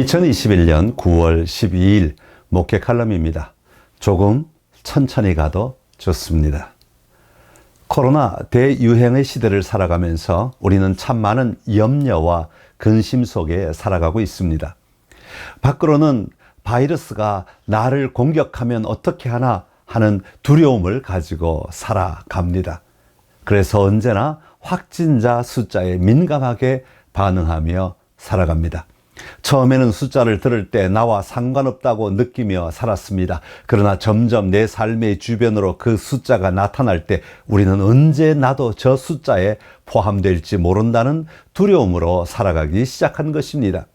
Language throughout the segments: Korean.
2021년 9월 12일 목회 칼럼입니다. 조금 천천히 가도 좋습니다. 코로나 대유행의 시대를 살아가면서 우리는 참 많은 염려와 근심 속에 살아가고 있습니다. 밖으로는 바이러스가 나를 공격하면 어떻게 하나 하는 두려움을 가지고 살아갑니다. 그래서 언제나 확진자 숫자에 민감하게 반응하며 살아갑니다. 처음에는 숫자를 들을 때 나와 상관없다고 느끼며 살았습니다. 그러나 점점 내 삶의 주변으로 그 숫자가 나타날 때 우리는 언제 나도 저 숫자에 포함될지 모른다는 두려움으로 살아가기 시작한 것입니다.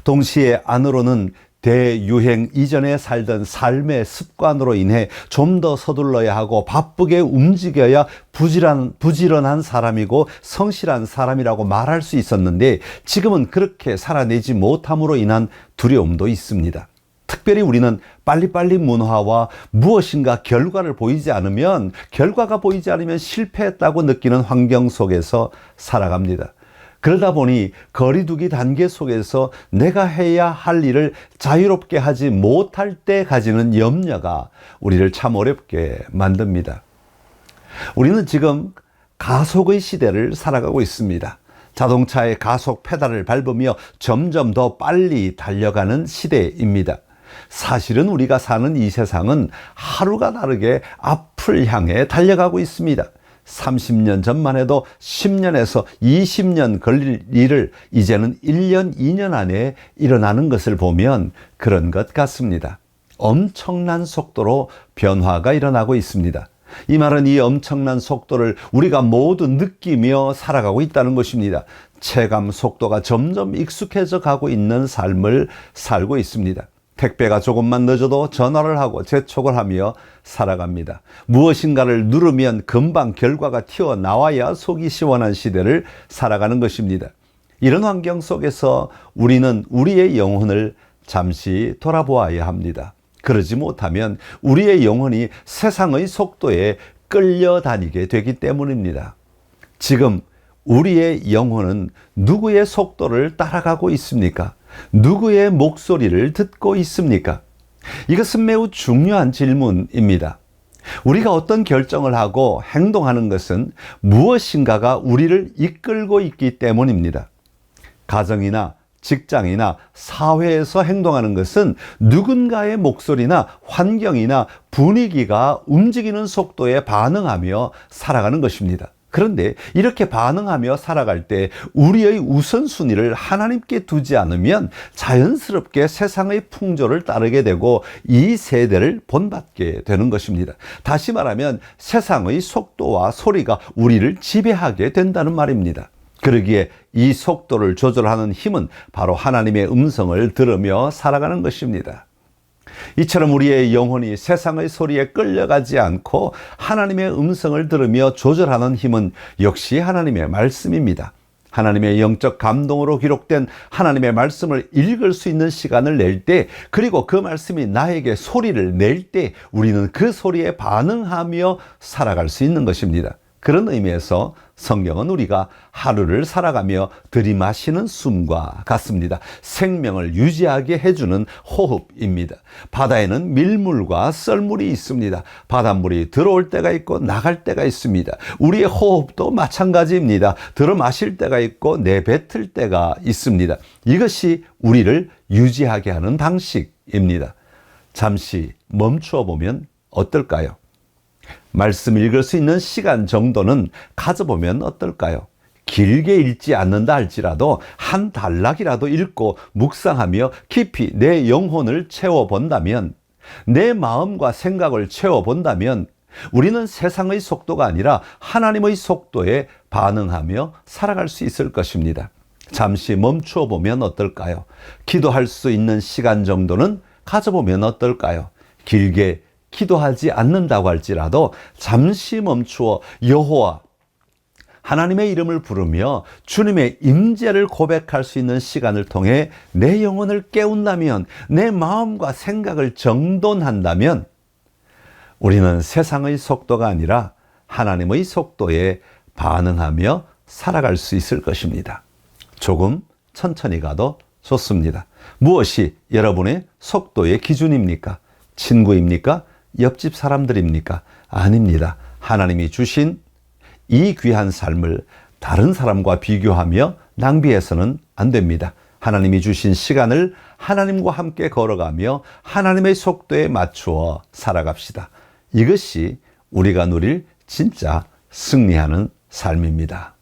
동시에 안으로는 대유행 이전에 살던 삶의 습관으로 인해 좀 더 서둘러야 하고 바쁘게 움직여야 부지런한 사람이고 성실한 사람이라고 말할 수 있었는데 지금은 그렇게 살아내지 못함으로 인한 두려움도 있습니다. 특별히 우리는 빨리빨리 문화와 무엇인가 결과가 보이지 않으면 실패했다고 느끼는 환경 속에서 살아갑니다. 그러다 보니 거리두기 단계 속에서 내가 해야 할 일을 자유롭게 하지 못할 때 가지는 염려가 우리를 참 어렵게 만듭니다. 우리는 지금 가속의 시대를 살아가고 있습니다. 자동차의 가속 페달을 밟으며 점점 더 빨리 달려가는 시대입니다. 사실은 우리가 사는 이 세상은 하루가 다르게 앞을 향해 달려가고 있습니다. 30년 전만 해도 10년에서 20년 걸릴 일을 이제는 1년, 2년 안에 일어나는 것을 보면 그런 것 같습니다. 엄청난 속도로 변화가 일어나고 있습니다. 이 말은 이 엄청난 속도를 우리가 모두 느끼며 살아가고 있다는 것입니다. 체감 속도가 점점 익숙해져 가고 있는 삶을 살고 있습니다. 택배가 조금만 늦어도 전화를 하고 재촉을 하며 살아갑니다. 무엇인가를 누르면 금방 결과가 튀어나와야 속이 시원한 시대를 살아가는 것입니다. 이런 환경 속에서 우리는 우리의 영혼을 잠시 돌아보아야 합니다. 그러지 못하면 우리의 영혼이 세상의 속도에 끌려다니게 되기 때문입니다. 지금 우리의 영혼은 누구의 속도를 따라가고 있습니까? 누구의 목소리를 듣고 있습니까? 이것은 매우 중요한 질문입니다. 우리가 어떤 결정을 하고 행동하는 것은 무엇인가가 우리를 이끌고 있기 때문입니다. 가정이나 직장이나 사회에서 행동하는 것은 누군가의 목소리나 환경이나 분위기가 움직이는 속도에 반응하며 살아가는 것입니다. 그런데 이렇게 반응하며 살아갈 때 우리의 우선순위를 하나님께 두지 않으면 자연스럽게 세상의 풍조를 따르게 되고 이 세대를 본받게 되는 것입니다. 다시 말하면 세상의 속도와 소리가 우리를 지배하게 된다는 말입니다. 그러기에 이 속도를 조절하는 힘은 바로 하나님의 음성을 들으며 살아가는 것입니다. 이처럼 우리의 영혼이 세상의 소리에 끌려가지 않고 하나님의 음성을 들으며 조절하는 힘은 역시 하나님의 말씀입니다. 하나님의 영적 감동으로 기록된 하나님의 말씀을 읽을 수 있는 시간을 낼 때, 그리고 그 말씀이 나에게 소리를 낼 때 우리는 그 소리에 반응하며 살아갈 수 있는 것입니다. 그런 의미에서 성경은 우리가 하루를 살아가며 들이마시는 숨과 같습니다. 생명을 유지하게 해주는 호흡입니다. 바다에는 밀물과 썰물이 있습니다. 바닷물이 들어올 때가 있고 나갈 때가 있습니다. 우리의 호흡도 마찬가지입니다. 들어마실 때가 있고 내뱉을 때가 있습니다. 이것이 우리를 유지하게 하는 방식입니다. 잠시 멈추어 보면 어떨까요? 말씀 읽을 수 있는 시간 정도는 가져보면 어떨까요? 길게 읽지 않는다 할지라도 한 단락이라도 읽고 묵상하며 깊이 내 영혼을 채워본다면, 내 마음과 생각을 채워본다면 우리는 세상의 속도가 아니라 하나님의 속도에 반응하며 살아갈 수 있을 것입니다. 잠시 멈추어 보면 어떨까요? 기도할 수 있는 시간 정도는 가져보면 어떨까요? 길게 기도하지 않는다고 할지라도 잠시 멈추어 여호와 하나님의 이름을 부르며 주님의 임재를 고백할 수 있는 시간을 통해 내 영혼을 깨운다면, 내 마음과 생각을 정돈한다면 우리는 세상의 속도가 아니라 하나님의 속도에 반응하며 살아갈 수 있을 것입니다. 조금 천천히 가도 좋습니다. 무엇이 여러분의 속도의 기준입니까? 친구입니까? 옆집 사람들입니까? 아닙니다. 하나님이 주신 이 귀한 삶을 다른 사람과 비교하며 낭비해서는 안 됩니다. 하나님이 주신 시간을 하나님과 함께 걸어가며 하나님의 속도에 맞추어 살아갑시다. 이것이 우리가 누릴 진짜 승리하는 삶입니다.